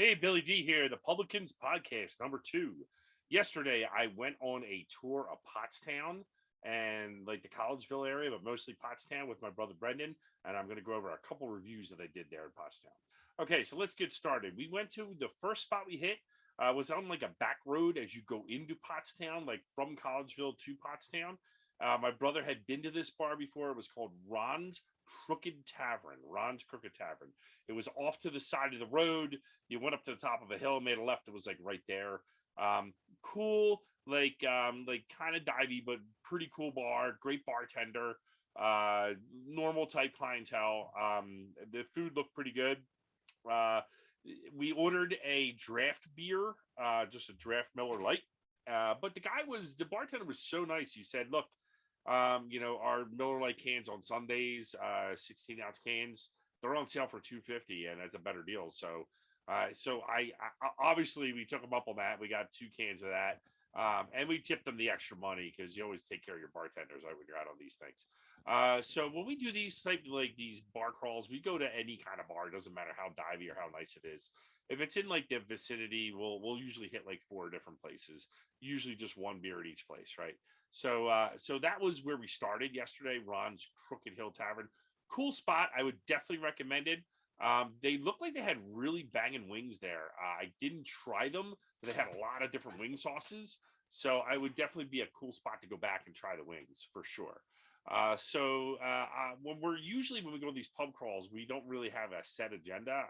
Hey, Billy D here, the Publicans Podcast number 2. Yesterday, I went on a tour of Pottstown and like the Collegeville area, but mostly Pottstown with my brother Brendan. And I'm going to go over a couple reviews that I did there in Pottstown. Okay, so let's get started. We went to the first spot we hit was on like a back road as you go into Pottstown, like from Collegeville to Pottstown. My brother had been to this bar before. It was called Ron's Crooked Tavern. Ron's Crooked Tavern. It was off to the side of the road. You went up to the top of a hill, made a left. It was like right there. Cool, like kind of divey, but pretty cool bar. Great bartender. Normal type clientele. The food looked pretty good. Uh, we ordered a draft beer, just a draft Miller Lite. But the bartender was so nice. He said, "Look, our Miller Lite cans on Sundays, 16-ounce cans, they're on sale for $2.50, and that's a better deal." So I obviously we took them up on that. We got 2 cans of that, and we tipped them the extra money because you always take care of your bartenders, right, when you're out on these things. So when we do these these bar crawls, we go to any kind of bar. It doesn't matter how divey or how nice it is. If it's in like the vicinity, we'll usually hit like 4 different places. Usually just one beer at each place, right? So that was where we started yesterday. Ron's Crooked Hill Tavern, cool spot. I would definitely recommend it. They looked like they had really banging wings there. I didn't try them, but they had a lot of different wing sauces. So I would definitely be a cool spot to go back and try the wings for sure. When we go to these pub crawls, we don't really have a set agenda.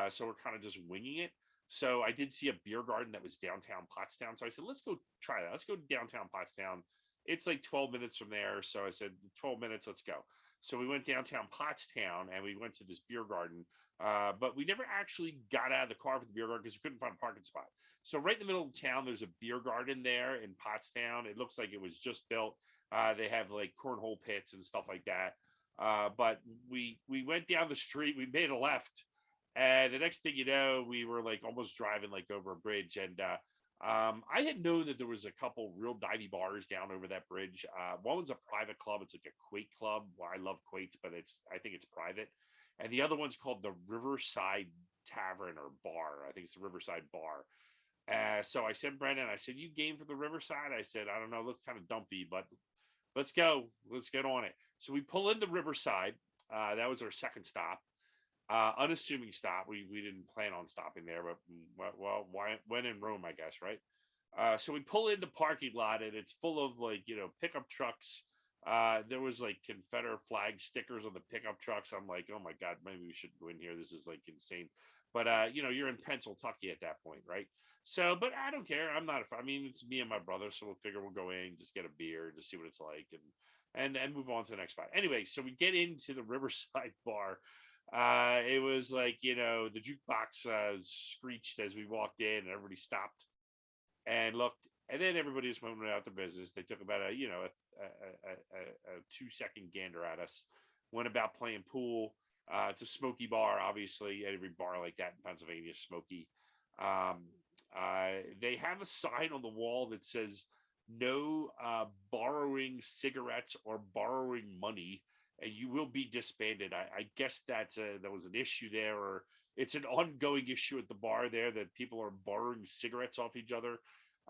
So we're kind of just winging it. So I did see a beer garden that was downtown Pottstown. So I said, let's go try that. Let's go downtown Pottstown. It's like 12 minutes from there. So I said, 12 minutes, let's go. So we went downtown Pottstown and we went to this beer garden. But we never actually got out of the car for the beer garden because we couldn't find a parking spot. So right in the middle of the town, there's a beer garden there in Pottstown. It looks like it was just built. They have like cornhole pits and stuff like that. But we went down the street. We made a left. And the next thing you know, we were like almost driving like over a bridge. And I had known that there was a couple real divey bars down over that bridge. One was a private club. It's like a Quake club. Well, I love Quakes, but I think it's private. And the other one's called the Riverside Tavern or Bar. I think it's the Riverside Bar. So I said, Brendan, I said, you game for the Riverside? I said, I don't know, it looks kind of dumpy, but let's go. Let's get on it. So we pull into Riverside. That was our second stop. Unassuming stop. We didn't plan on stopping there, but when in Rome, I guess, right? So we pull in the parking lot and it's full of pickup trucks. There was like Confederate flag stickers on the pickup trucks. I'm like, oh my God, maybe we should go in here. This is like insane. But you're in Pennsylvania at that point, right? So, but I don't care. I mean, it's me and my brother, so we'll figure we'll go in, just get a beer, just see what it's like, and move on to the next spot. Anyway, so we get into the Riverside Bar. It was like, the jukebox screeched as we walked in and everybody stopped and looked, and then everybody just went out to business. They took about a 2-second gander at us, went about playing pool. It's a smoky bar, obviously. Every bar like that in Pennsylvania is smoky. They have a sign on the wall that says no borrowing cigarettes or borrowing money, and you will be disbanded. I guess that was an issue there, or it's an ongoing issue at the bar there that people are borrowing cigarettes off each other.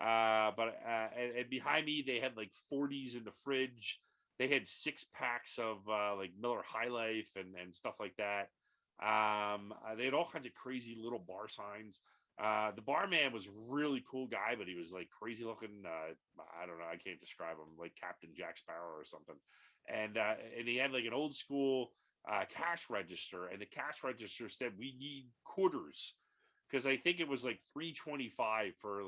And behind me, they had like 40s in the fridge. They had 6-packs of like Miller High Life and stuff like that. They had all kinds of crazy little bar signs. The barman was a really cool guy, but he was like crazy looking. I don't know. I can't describe him, like Captain Jack Sparrow or something. And he had like an old school cash register, and the cash register said we need quarters, because I think it was like $3.25 for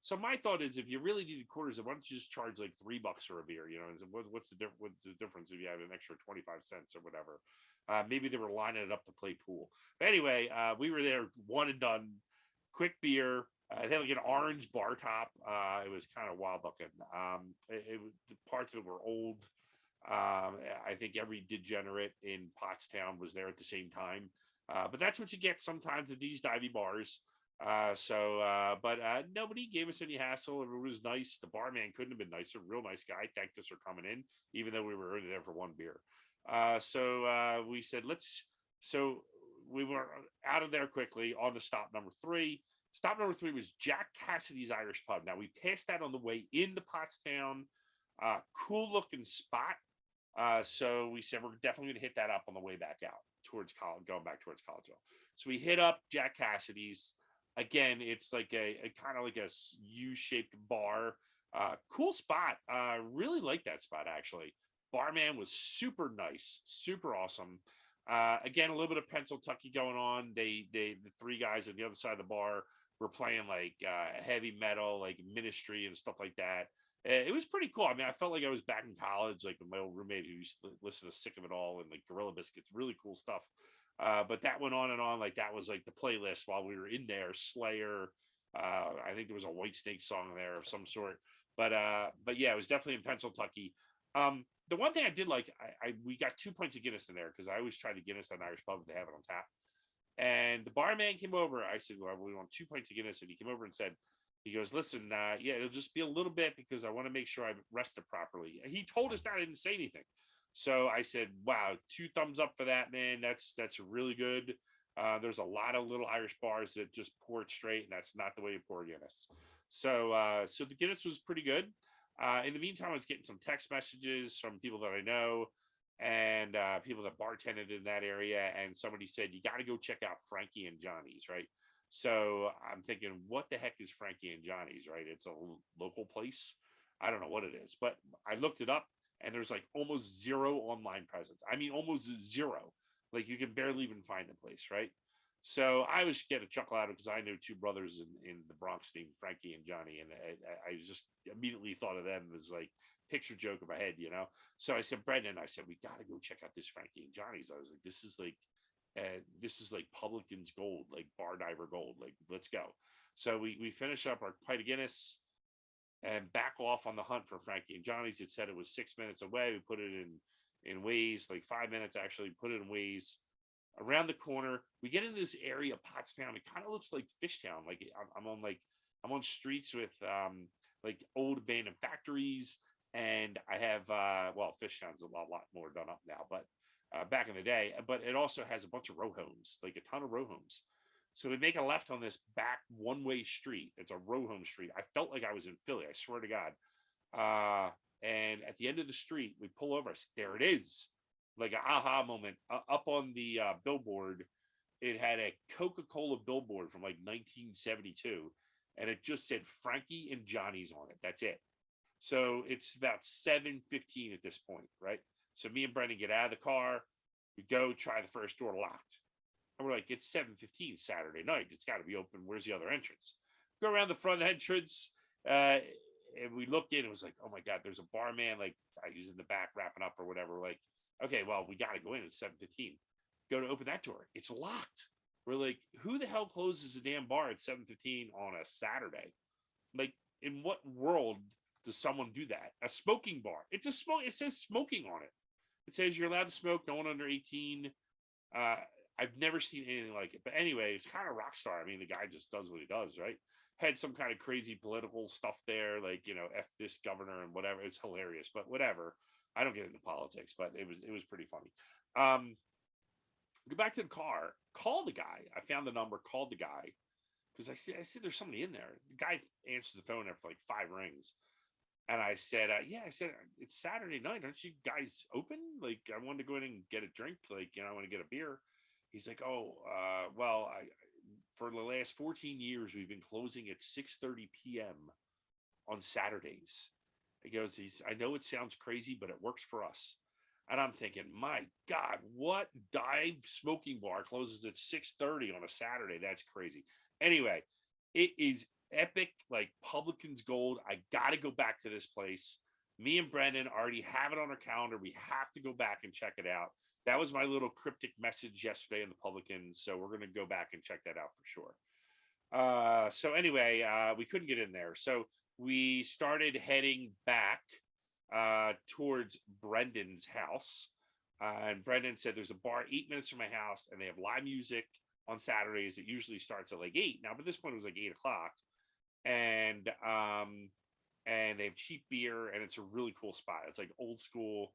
so my thought is, if you really needed quarters, why don't you just charge like $3 for a beer? What's the difference if you have an extra 25 cents or whatever? Maybe they were lining it up to play pool. But anyway, we were there, one and done, quick beer. It had like an orange bar top. It was kind of wild looking. The parts of it were old. I think every degenerate in Pottstown was there at the same time. But that's what you get sometimes at these divey bars. But nobody gave us any hassle. It was nice. The barman couldn't have been nicer. Real nice guy. Thanked us for coming in, even though we were only there for one beer. We said, we were out of there quickly on to stop number 3. Stop number 3 was Jack Cassidys Irish Pub. Now, we passed that on the way into Pottstown. Cool looking spot. So we said we're definitely going to hit that up on the way back out towards college, going back towards Collegeville. So we hit up Jack Cassidys. Again, it's like a kind of like a U-shaped bar. Cool spot. Really like that spot, actually. Barman was super nice, super awesome. Again, a little bit of Pennsylvania going on. The 3 guys at the other side of the bar were playing like heavy metal, like Ministry and stuff like that. It was pretty cool. I mean, I felt like I was back in college, like with my old roommate who used to listen to Sick of It All and like Gorilla Biscuits, really cool stuff. But that went on and on. Like that was like the playlist while we were in there. Slayer. I think there was a White Snake song there of some sort. But yeah, it was definitely in Pennsylvania. The one thing I did like, we got 2 pints of Guinness in there because I always try to Guinness at an Irish pub if they have it on tap. And the barman came over. I said, well, we want 2 pints of Guinness. And he came over and said, he goes, listen, yeah, it'll just be a little bit because I want to make sure I rested properly. He told us that. I didn't say anything. So I said, wow, 2 thumbs up for that, man. That's really good. There's a lot of little Irish bars that just pour it straight, and that's not the way you pour Guinness. So the Guinness was pretty good. In the meantime, I was getting some text messages from people that I know and people that bartended in that area. And somebody said, you got to go check out Frankie and Johnnys, right? So I'm thinking, what the heck is Frankie and Johnnys, right? It's a local place. I don't know what it is, but I looked it up and there's like almost 0 online presence. I mean, almost 0. Like you can barely even find the place, right? So I was getting a chuckle out of it because I know 2 brothers in the Bronx named Frankie and Johnny. And I just immediately thought of them as like picture joke in my head, you know? So I said, Brendan, I said, we got to go check out this Frankie and Johnny's. I was like, this is like Publican's gold, like bar diver gold. Like, let's go. So we finish up our pint of Guinness and back off on the hunt for Frankie and Johnny's. It said it was 6 minutes away. We put it in Waze, like 5 minutes actually, put it in Waze. Around the corner, we get into this area of Pottstown. It kind of looks like Fishtown. Like I'm on streets with like old abandoned factories, and I have Fishtown's a lot more done up now, but back in the day. But it also has a bunch of row homes, like a ton of row homes. So we make a left on this back one-way street. It's a row home street. I felt like I was in Philly. I swear to God. And at the end of the street, we pull over. There it is. Like an aha moment. Up on the billboard, it had a Coca-Cola billboard from like 1972. And it just said Frankie and Johnny's on it. That's it. So it's about 7:15 at this point, right? So me and Brendan get out of the car. We go try the first door locked. And we're like, it's 7:15 Saturday night. It's got to be open. Where's the other entrance? Go around the front entrance. And we looked in. It was like, oh my God, there's a barman. Like he's in the back wrapping up or whatever. Like, okay, well, we got to go in at 7:15. Go to open that door. It's locked. We're like, who the hell closes a damn bar at 7:15 on a Saturday? Like, in what world does someone do that? A smoking bar. It says smoking on it. It says you're allowed to smoke, no one under 18. I've never seen anything like it. But anyway, it's kind of rock star. I mean, the guy just does what he does, right? Had some kind of crazy political stuff there, like, you know, F this governor and whatever. It's hilarious, but whatever. I don't get into politics, but it was pretty funny. Go back to the car, call the guy. I found the number, called the guy, because I said there's somebody in there. The guy answers the phone after like 5 rings. And I said, it's Saturday night. Aren't you guys open? Like, I wanted to go in and get a drink. Like, you know, I want to get a beer. He's like, for the last 14 years, we've been closing at 6:30 p.m. on Saturdays. He goes, I know it sounds crazy, but it works for us. And I'm thinking, my God, what dive smoking bar closes at 6:30 on a Saturday? That's crazy. Anyway, it is epic, like Publican's gold. I got to go back to this place. Me and Brendan already have it on our calendar. We have to go back and check it out. That was my little cryptic message yesterday in the Publican. So we're going to go back and check that out for sure. So anyway, we couldn't get in there. So we started heading back towards Brendan's house. And Brendan said there's a bar 8 minutes from my house and they have live music on Saturdays. It usually starts at like 8. Now, but this point it was like 8 o'clock. And they have cheap beer and it's a really cool spot. It's like old school.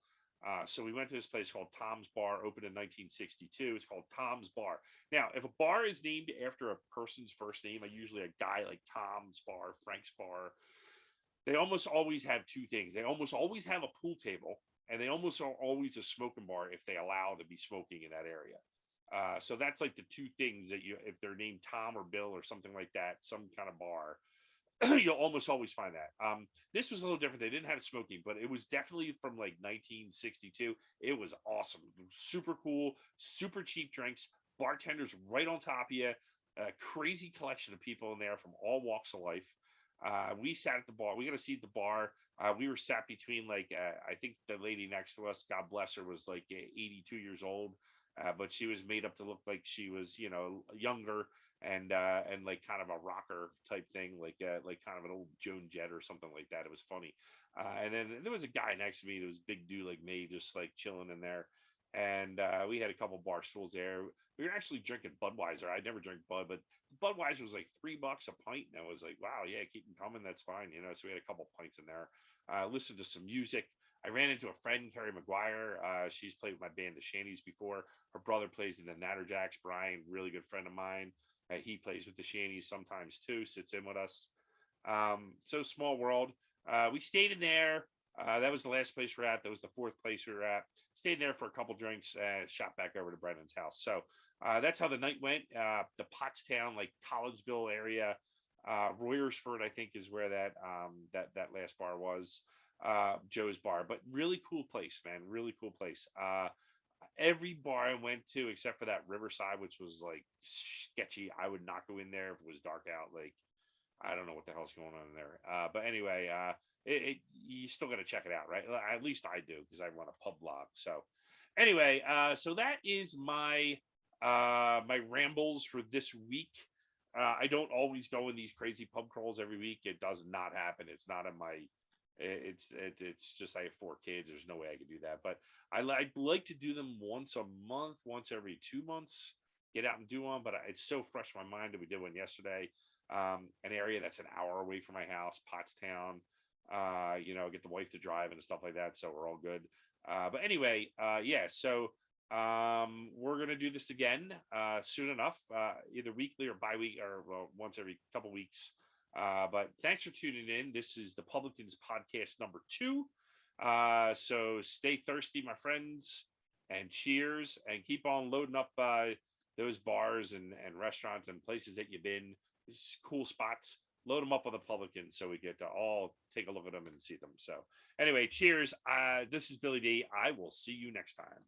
So we went to this place called Tom's Bar, opened in 1962. It's called Tom's Bar. Now, if a bar is named after a person's first name, usually a guy like Tom's Bar, Frank's Bar, they almost always have two things. They almost always have a pool table, and they almost are always a smoking bar if they allow to be smoking in that area. So that's like the two things that if they're named Tom or Bill or something like that, some kind of bar, you'll almost always find that. This was a little different. They didn't have smoking, but it was definitely from like 1962. It was awesome. It was super cool, super cheap drinks, bartenders right on top of you, a crazy collection of people in there from all walks of life. We sat at the bar. We got a seat at the bar. We were sat between like I think the lady next to us, God bless her, was like 82 years old, but she was made up to look like she was, younger and like kind of a rocker type thing, like kind of an old Joan Jett or something like that. It was funny. And then there was a guy next to me that was big dude like me, just like chilling in there. And we had a couple bar stools there. We were actually drinking Budweiser. I never drink Bud, but Budweiser was like $3 a pint. And I was like, wow, yeah, keep them coming. That's fine. So we had a couple pints in there. Listened to some music. I ran into a friend, Carrie McGuire. She's played with my band, the Shannys, before. Her brother plays in the Natterjacks. Brian, really good friend of mine. He plays with the Shannys sometimes too, sits in with us. So small world. We stayed in there. That was the last place we're at. That was the fourth place we were at. Stayed there for a couple drinks and shot back over to Brendan's house. So that's how the night went. The Pottstown, like Collegeville area, Royersford, I think, is where that last bar was. Joe's bar, but really cool place, man. Really cool place. Every bar I went to, except for that Riverside, which was like sketchy. I would not go in there if it was dark out. Like, I don't know what the hell's going on in there. But anyway, you still got to check it out, right? At least I do, because I run a pub blog. So anyway, so that is my my rambles for this week. I don't always go in these crazy pub crawls every week. It does not happen. It's not in my. It's just I have 4 kids. There's no way I could do that. But I like to do them once a month, once every 2 months. Get out and do one. But it's so fresh in my mind that we did one yesterday. An area that's an hour away from my house, Pottstown. Get the wife to drive and stuff like that, so we're all good. But anyway, yeah. So we're gonna do this again soon enough, either weekly or bi-week or once every couple weeks. But thanks for tuning in. This is the Publicans Podcast number 2. So stay thirsty, my friends, and cheers, and keep on loading up those bars and restaurants and places that you've been. Cool spots. Load them up with the Publicans so we get to all take a look at them and see them. So anyway, cheers. This is Billy D. I will see you next time.